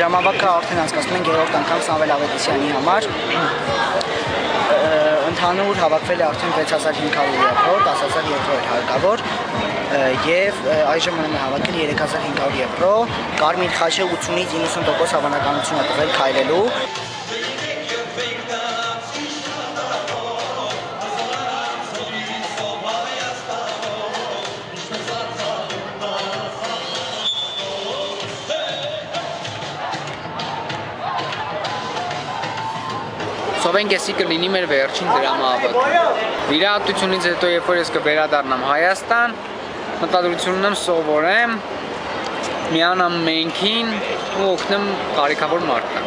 Դրամավակը արդեն անցկացնում են 3-րդ անգամ Սամվել Ավետիսյանի համար։ Ընդհանուր հավաքվել է արդեն 6500 եվրո, 10000 եվրո էր հարկավոր եւ այժմ մնում է հավաքել 3500 եվրո։ Կարմիր խաչը 80-ից 90% հավանականություն է տվել քայլելու։ Սովենք էսի կլինի մեր վերջին դրամավակը։ Վիրահատությունից հետո երբ որ ես կվերադառնամ Հայաստան, մտադրություն ունեմ սովորեմ, միանամ մենքին ու օգնեմ կարիքավոր մարդկանց։